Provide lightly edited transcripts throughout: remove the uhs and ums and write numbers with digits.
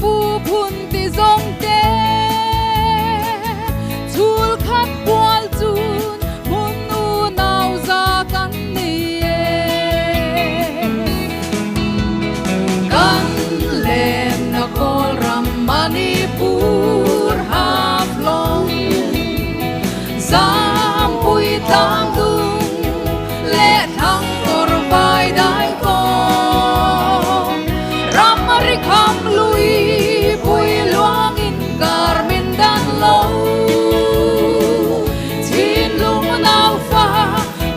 pu phun ti zong te chul khat kwal chun mun nu nau za kan ni kan lem na kol ram Manipur hap long zam pui tam dung le thang kor vai dai ko ram ri kham lui pui luang in kar min dan lo chin lung nau fa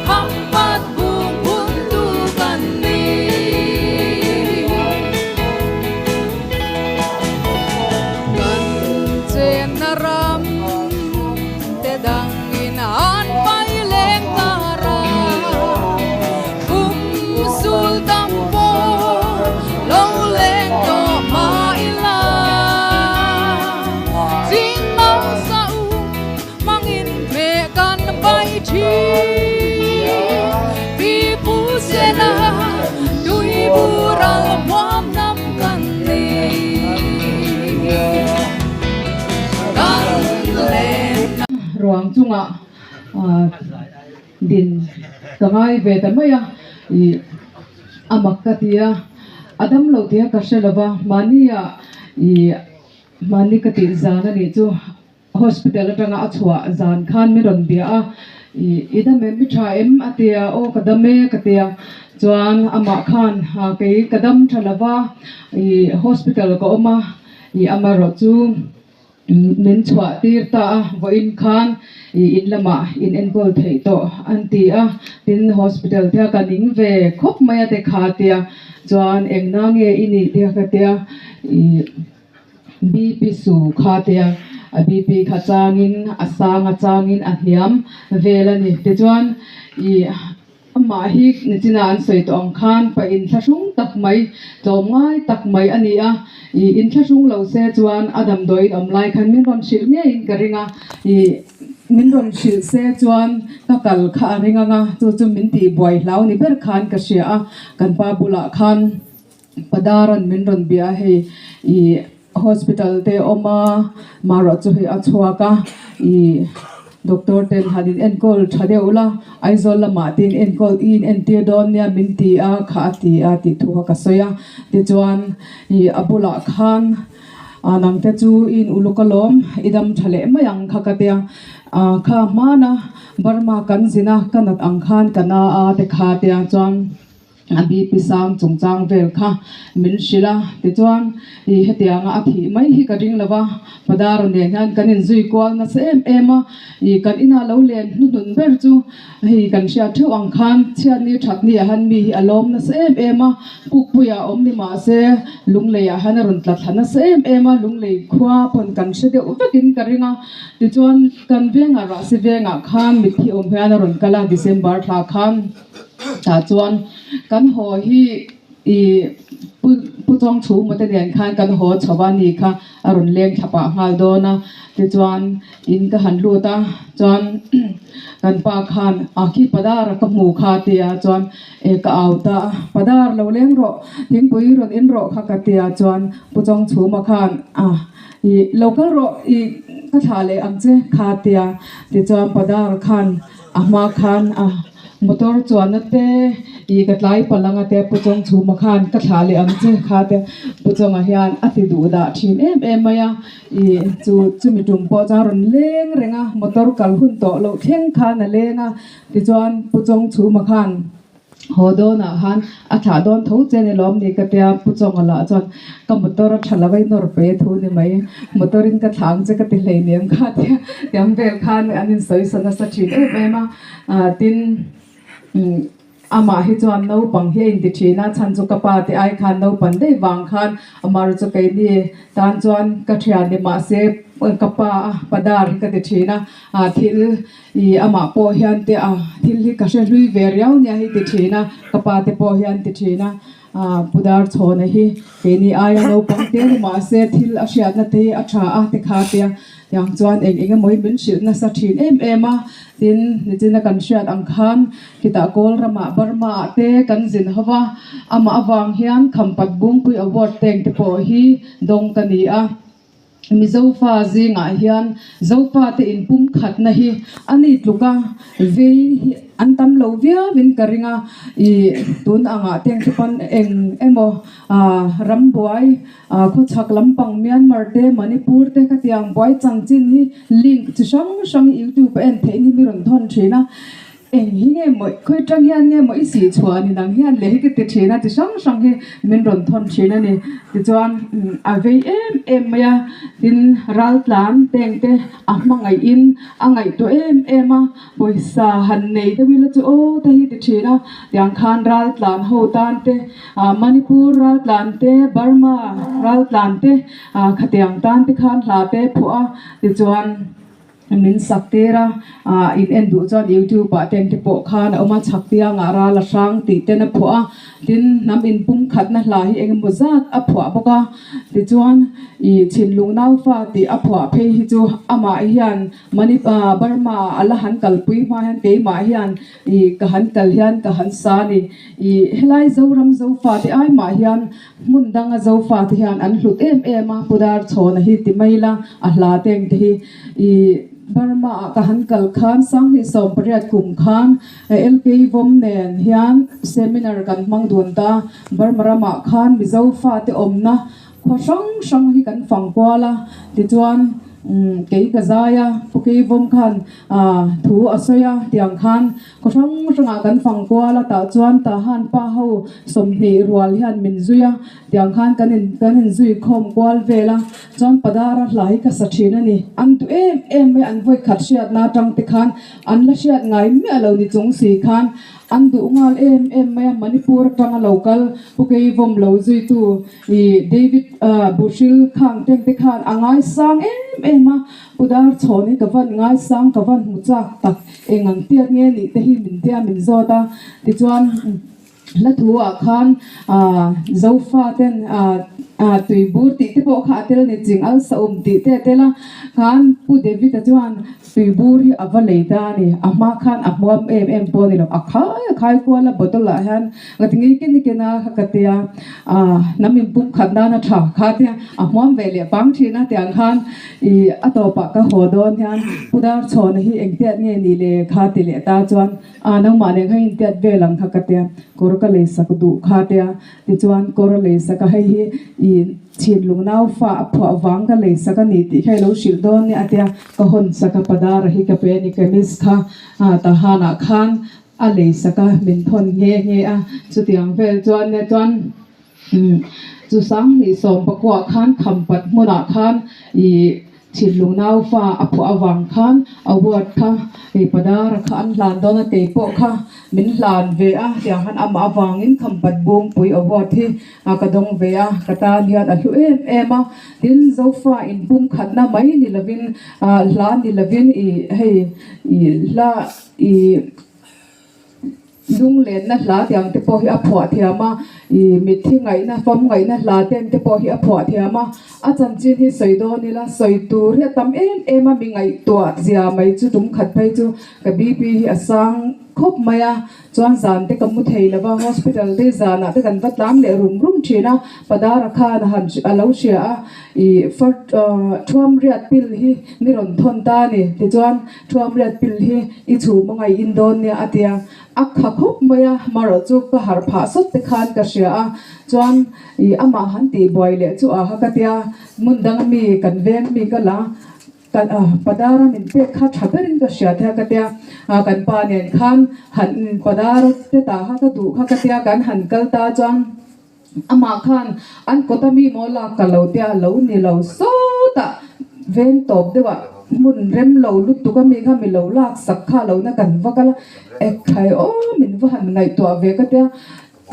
ham pat bung bun tu kan ni kan chen na ram te dang in an pai leng tara kum sul tam po lo leng to ma ila jing mau sa u mangin me kan pai thi pi pu se na dui bu ral mom nam kan ni kan leng ruang chunga din kangai ve tamaya I amakkatia adam lotia kashalava mania I mani kati zana ni chu hospital atanga achwa zan khan mi ron bia I ida me mi tha em atia o kadame katia chuan ama khan ha ke kadam thalava I hospital ko oma I amaro chu min chwa tir ta vo in khan in lama in enbol thei to anti a tin hospital thia kaning ve khop maya te kha tia chuan engna nge ini tia ka tia bp su kha tia a bp kha changin asanga changin a hiam velani te chuan I ma hi nichina an soi to ang khan pa in thlasung tak mai tom ngai tak mai ani a I in thlasung lo se chuan adam doi om lai khan min ron shil nge in karinga I min ron shil se chuan ka kal kha ringa nga chu chu min ti boi hlau ni ber khan ka sia a kan pa bula khan padaran min ron bia he I hospital te oma maro chu he achwa ka I doctor ten hadin enkol thade ula aizol lama tin enkol in entidon nia minti a kha ti a ti thu ka soya ti chuan I abula khan anang te chu in ulukalom idam thale mayang kha ka tia kha mana barma kan zina kanat ang khan kana a te kha tia chuan abi pisang chungchang vel kha min shila ti chuan I hetianga a thi mai hi ka ring lawa padar ne ngan kanin zui kwal na sem ema I kan ina lo len nu dun ber chu hi kan sia thu ang khan chian ni that ni han mi alom na sem ema puk puya om ni ma se lung le ya han run tla thana sem ema lung le khwa pon kan se de utakin ka ringa ti chuan kan venga ra se venga khan mi thi om hian run kala December thla khan ta chuan kan ho hi I pu chong chu mate den khan kan ho chawani kha arun leng thapa ngal dona ti chuan in ka han lu ta chuan kan pa khan akhi padar ka mu kha tia chuan e ka auta padar lo leng ro thing pui ron in ro kha ka tia chuan pu chong chu ma khan I local ro I ka thale ang che kha tia ti chuan padar khan ama khan motor chuan te I katlai palanga te puchong chuma khan ka thale ang che kha te puchong a hian a ti du da thin em maya I chu chumi tum po cha ron leng renga motor kal hun to lo theng khan a lenga ti chuan puchong chuma khan hodona han a tha don tho chen lom ni ka tia puchong ala chuan ka motor thalawai nor pe thu ni mai motorin ka thang che ka ti hlei nem kha tia tiam vel khan anin soi sana sa thin em tin ama hi chuan no pang he in ti thina chan chu ka pa ti ai khan no pan dei wang khan amar chu kai ni tan chuan ka thia ni ma se kapa padar ka te thina thil I ama po hian te thil hi ka hre hlui ve riau nia hi te thina kapa te po hian te thina pudar chhona hi ke ni aya no pangte ma se thil a hriat na te a tha a te kha te yang chuan eng moi min shil na sa thin em a tin ni china kan hriat ang khan kita kol rama barma te kan zin hawa ama awang hian khampat bung pui award teng te po hi dong ka ni a mi zofa zinga hian zofa te in pum khat na hi ani tluka ve antam lovia win karinga I tun anga teng chupan eng emo rambuai kho chak lampang Myanmar te Manipur te ka tiang boy changchin hi link chi sang YouTube en the ni mi ron thon thina eng hi nge moi khoi tang hian nge moi si chhuan ni nang hian le hi ke te thina ti sang he min ron thon thina ni ti chuan a ve em maya tin ral tlan teng te mangai in angai to em a poisa han nei te wila chu o te hi ti thina tiang khan ral tlan ho tan te Manipur ral tlan te Burma ral tlan te khatiang tan te khan hla te phua ti chuan min saktera in endu chon YouTube pa teng te po khan oma chhaktia ngara la sang ti te na phua tin nam in pum khat na hla hi eng mozat a phua boka ti chuan I chinlung nau fa ti a phua phe hi chu ama hian mani Burma ala han kalpui ma hian ke ma hian I ka han kal hian ka han sa ni I helai zoram zo fa ti ai ma hian mun danga zo fa ti hian an hlut em a pudar chhona hi ti maila a hla teng te hi I Burma ka han kal khan sang ni som pariat kum khan LK vom nen hian seminar kan mang dun ta Burma rama khan mizo fa te omna khosang sang hi kan fangkwala ti chuan ke ka zaya puke vom khan thu asoya tiang khan khosang sanga kan fangkwala ta chuan ta han pa ho somni rual hian min zuya tiang khan kanin zui khom kwal vela chuan padara hlai ka sathina ni an tu em me an voi khat hriat na tang te khan an la hriat ngai me alo ni chung si khan an du ngal em me Manipur tanga local puke vom lo zui tu I David Bushil khang teng te khan angai sang em a pudar chhoni ka van ngai sang ka van muchak tak engang tiat nge ni te hi min tia min zota ti chuan la thua khan zofa ten tui bur ti te po kha tel ni ching al sa ti te tela khan pu David ta chuan tui bur hi avalei da ni ama khan amwam em po ni lo khai ko la botol la han ngatingi ken ni kena katia namin pum khatna na tha kha tia amwam vele pang thina tiang khan I atopa ka hodon hian pudar chhon hi engte nge ni le kha ti le ta chuan nang ma ne kha in tet velang kha katia kor ka le sak du kha tia ti chuan kor le sak ha hi I chinlung nau fa phwa wang ka le sak ni ti khai lo shil don ni atia ka hon saka padar hi ka pe ni kemis kha ta hana khan a le saka min thon nge a chu tiang vel chuan ne chuan chu sang ni som pakwa khan khampat muna khan I chinlung nau fa aphu awang khan award kha e padar khan lan dona te po kha min lan ve a tiang han ama awangin khampat bung pui award hi kadong ve a kata lian a hlu em a tin zofa in bum khat na mai ni lovin la ni lovin I la I lung len na hla tiang te po hi a phwa thiama I mithi ngai na fam ngai na hla ten te po hi a phwa thiama a chan chin hi soido ni la soitur he tam em a mi ngai to zia mai chu tum khat phai chu ka BP hi asang khop maya chuan zan te kamu thei lawa hospital te zana te kan vatlam le rum thina padara kha na han alo sia I fort thuam riat pil hi ni ron thon ta ni te chuan thuam riat pil hi I chu mangai indon ne atia akha khop maya maro chu ka har pha sot te khan ka sia chuan I ama han ti boy le chu a ha ka tia mundang mi kan veng mi ka la padara min pe kha thaberin ka sia tha ka tia kan pa nen khan han padara te ta ha ka du kha ka tia kan han kal ta chuan ama khan an kotami mola ka lo tia lo ni lo so ta ven top dewa mun rem lo lut tu ka mi kha mi lo lak sak kha lo na kan vakala ek khai o min va han ngai to ve ka tia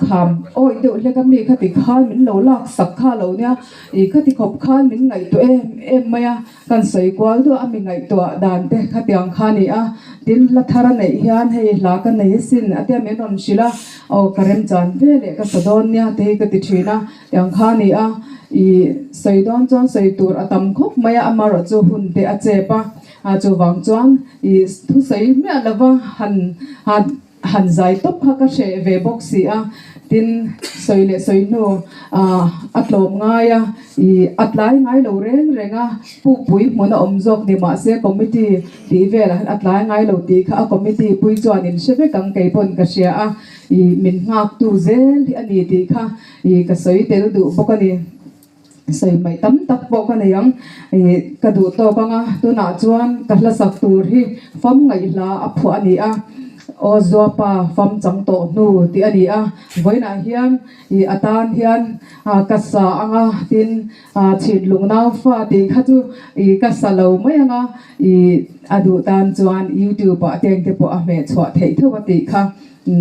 kham oi do le ka mi khati khan min lo lak sak kha lo nia I khati khop khan min ngai to em maya kan sei kwal do ami ngai to dan te khatiang khani a tin la thara nei hian hei la ka nei sin atia men on shila o karem chan ve le ka sadon nia te ka ti thina yang khani a I seidon chon seitur atam khop maya amaro chu hun te a chepa a chu wang chuan I thu sei me alawa han zai top ha ka she ve boxi a tin soile soinu atlom nga ya I atlai ngai lo renga pui mona omjok ni ma se committee ti vela atlai ngai lo ti kha committee pui chuan in sheve kang kai pon ka sia a I min ngak tu zel ani ti kha I ka soi tel du bokani sei mai tam tak bo ka neyang ka du to ka nga tu na chuan ka hla sak tur hi fam ngai la a phu ani a o zopa fam chang to nu ti ani a voina hian I atan hian ka sa anga tin chhit lungnau fa ti kha chu I ka sa lo mai anga I adu tan chuan YouTube a teng te po a me chwa thei tho ti kha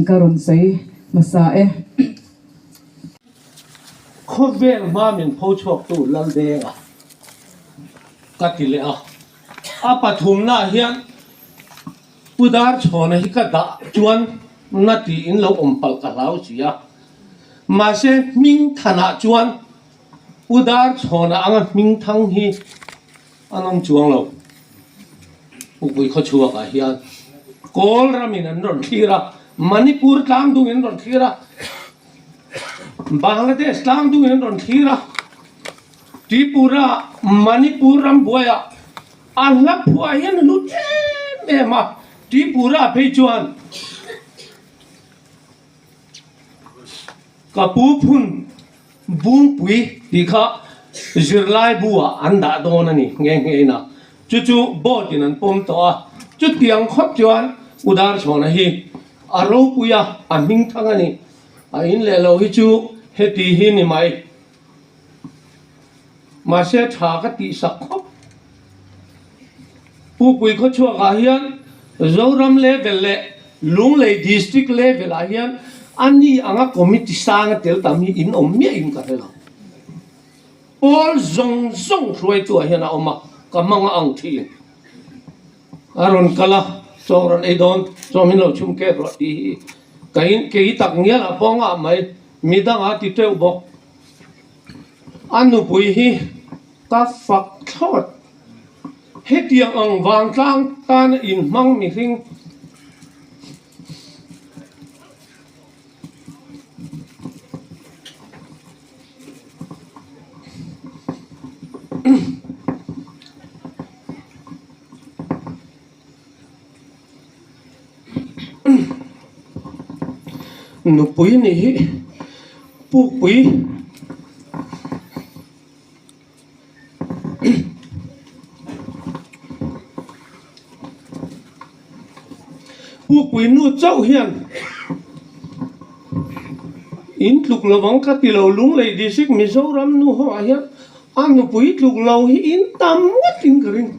karon sei masa e khó về mà mình phô chọc tụ lần đê à cắt đi lệ à bắt thùng na hiền udar cho này cái đã chuan nát đi in lâu pal cả lão gì à mà sẽ minh thana chuan udar cho na anh minh thăng hi anh ông chuang lâu bụi khó chua cả hiền call ra mình ăn rồi khi ra Manipur làm đúng ăn rồi khi ra Bangladesh lang tu in ron thira Tripura Manipuram boya Allah puayan lu me ma Tripura pechuan kapu phun bung pui dikha zirlai bua anda dona ni nge na chu bo tinan pom to a chu tiang khop chuan udar chona hi aro puya aming thangani a in le lo hi chu heti hi ni mai ma se tha ka ti sak khop pu pui kho chua ga hian zoram level le lung le district level a hian ani anga committee sang tel tam hi in om me in ka hela all zong roi tu hian a oma kamanga ang thi aron kala soran edon zomin lo chum ke ro ti kain ke tak ngia la ponga mai midang ati teu bok anu pui hi ka fak thot hetiang ang wang tlang tan in mang mi hing nu pui ni hi pu pui pu pui nu chau hian in tluk lawang ka ti lo lung lei district Mizoram nu ho a hian anu pui tluk lo hi in tam watin karing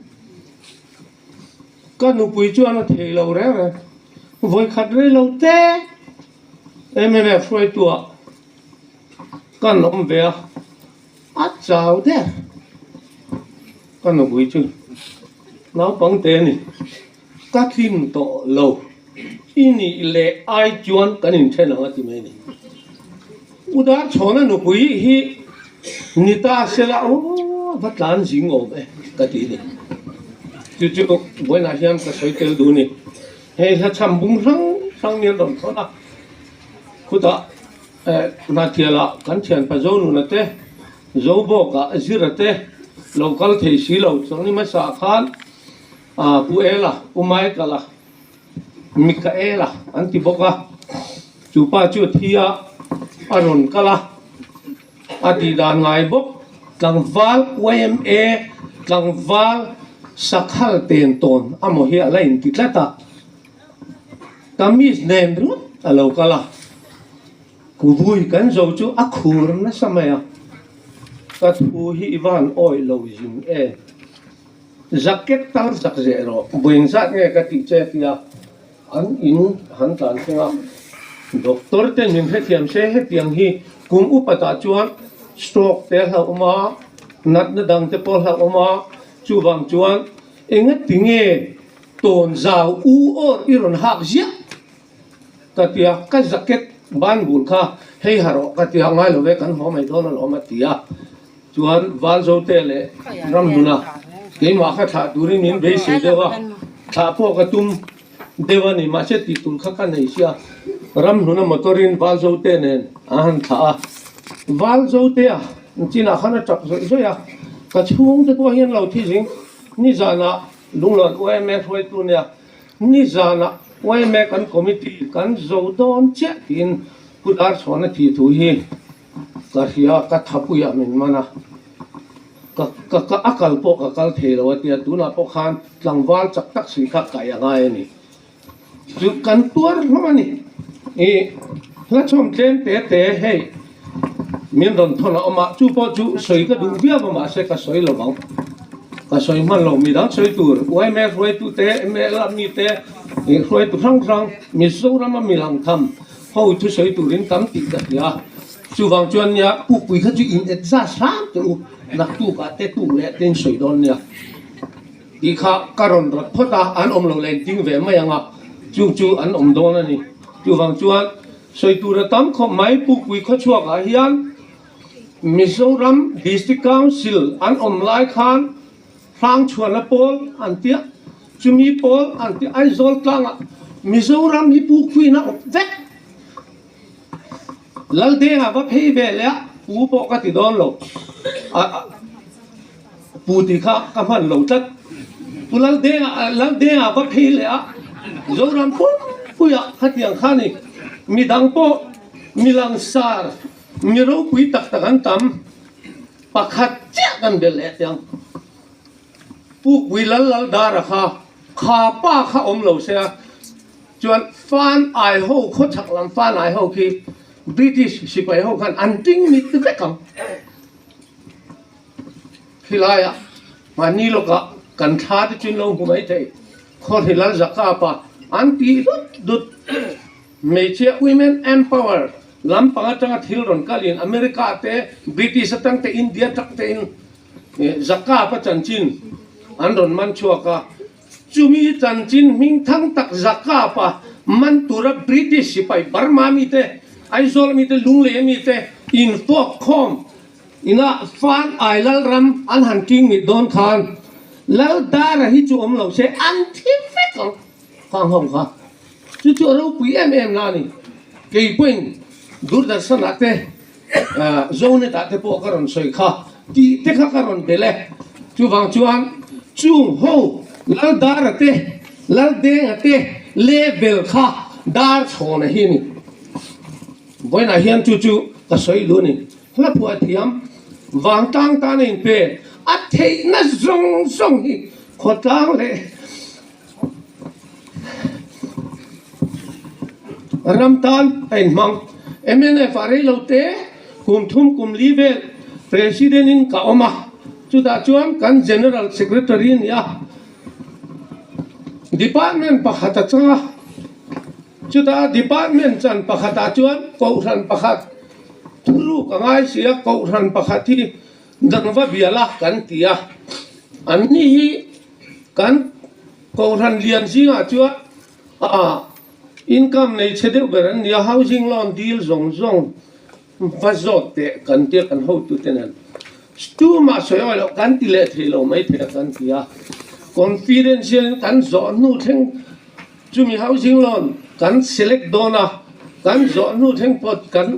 ka nu pui chu ana thei lo re voi khat re lo te MNF foi tua kan nom ve a chao de kan no bui chu nau pang te ni ka thin to lo ini le ai chuan kan in chen nga ti me ni udar chona no bui hi nita sela o vatlan jing o be ka ti ni chu boi na hiam ka soi tel du ni he la cham bung sang nian don thona kuda na tiala kan thian pa zo nu na te zo bo ka azira te local thei si lo chang ni ma sa khan pu ela umai kala mikaela anti boka chupa chu thia aron kala adi dan ngai bok tlangwal YMA tlangwal sakhal ten ton amo hi ala in titlata kamis nem ru alo kala Kuvui kan zo chu akhur na samaya ka thu hi ivan oi lo jing jacket tar sak zero buing zat nge ka ti che tia an in han tan singa doctor te min he thiam se he tiang hi kum upata chuan stroke te ha oma nat na dang te pol ha oma chu wang chuan enga tinge ton zau u or iron hak zia katia ka jacket ban bul kha hei haro katia ngai lo ve kan ho mai don lo ma tia chuan wal zo te le ram duna ke ma kha tha duri min be se dewa tha po ka tum dewa ni ma se ti tul kha ka nei sia ram duna motorin wal zo te nen an tha wal zo te a china khana chak zo ya ka chung te ko hian lo thi jing ni jana lunglon OMF hoi tu ne ni jana OMF kan committee kan zo don che tin kudar sona thi thu hi ka hia ka thapu ya min mana ka akal po ka kal thelo tia tu na po khan tlangwal chak tak si kha ka ya ngai ni chu kan tuar mani e la chom tlem te hey min don thona oma chu po chu soi ka du bia ma se ka soi lo bang ka soi man lo mi dang soi tur wai me roi tu te me la mi te e roi tu rang mi so ra ma mi lang tham ho tu soi tu rin tam ti ka ya chu wang chuan ya pu pui kha chu in et za sam tu nak tu ka te tu le ten soi don ya i kha karon rat phota an om lo len ting ve ma yanga chu an om don ani chu wang chuan soi tu ra tam kho mai pu pui kha chua ka hian Mizoram District Council an om lai khan phang chuan la pol an tia chumi pol an tia ai zol tlang Mizoram hi pu khui na vek lal de nga va phei ve le pu po ka ti don lo pu ti kha ka man lo tat pu lal de nga va phei le Zoram pu ya khatiang khani mi dang po milang sar mi ro pui tak takan tam pakhat cha kan bele tiang pu pui lal dara kha pa kha om lo se chuan fan ai ho kho thak lam fan ai ho ki British sipai ho kan anting mit te bekam hilaya mani lo ka kan tha de chin lo hu mai te kho hilal zakka pa anti dut meche women empower lam panga tanga thilron kalin America te British tang te India tak te in zakka pa chanchin anron man chuaka chumi chanchin ming thang tak zakka pa man tura British sipai Burma mi te aizol mi te lungle mi te in fok khom ina fan ailal ram an han king mi don khan lal dara hi chu om lo se an thi fek khang hom kha chu ro pui em na ni ke point Durdarshan ate zone ta te po karon soi kha ti te kha karon bele chu wang chuan chung ho lal dar ate lal deng ate level kha dar chona hi ni boina hian chu ka soi lu ni hla pu athiam wang tang ta nin pe a thei na zong hi khotang le ramtan ein mang MNF are lote kum thum kum livel president in ka oma chu da chuan kan general secretary in ya department pakhata changa chu da department chan pakhata chuan ko ran pakhat thuru ka ngai sia ko ran pakhati dangwa biala kan tia anni hi kan ko ran lian jinga chuan income nei chedeu beran ya housing loan deal zong vazot te kan te kan ho tu tenan stu ma soyo lo kan ti le thelo mai the kan tia confidential kan zo nu theng chumi housing loan kan select dona kan zo nu theng pot kan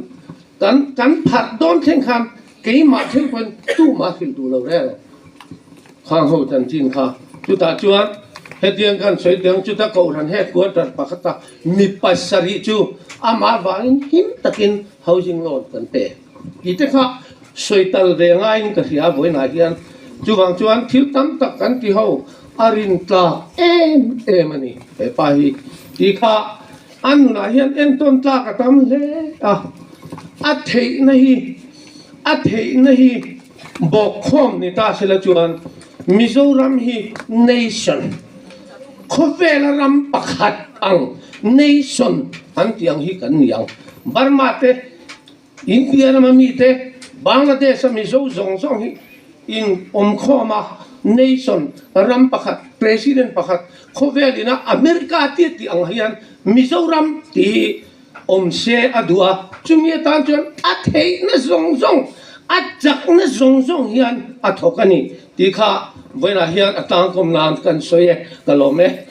phat don theng kham ke ma theng pon tu ma khil tu lo re khang ho tan chin kha chu ta chuan hetiang kan soi tiang chu ta ko ran he ko tar pakhata mi pasari chu ama wangin him takin housing loan kan te ite kha soi tal ve ngai ka ria boi na hian chu wang chuan thil tam tak kan ti ho arin ta em ani e pa hi ti kha an na hian en ton ta ka tam le a thei na hi bok khom ni ta sela chuan Mizoram hi nation khuvela ram pakhat ang nation an tiang hi kan niang Burma te India mami te Bangladesh mi zo zong zong hi in khoma nation ram pakhat president pakhat khovelina America ti ang hian Mizoram ti se adua chumi tan chon athei na zong zong achak na zong zong hian athokani ti kha voina hian atang kom nan kan soye kalome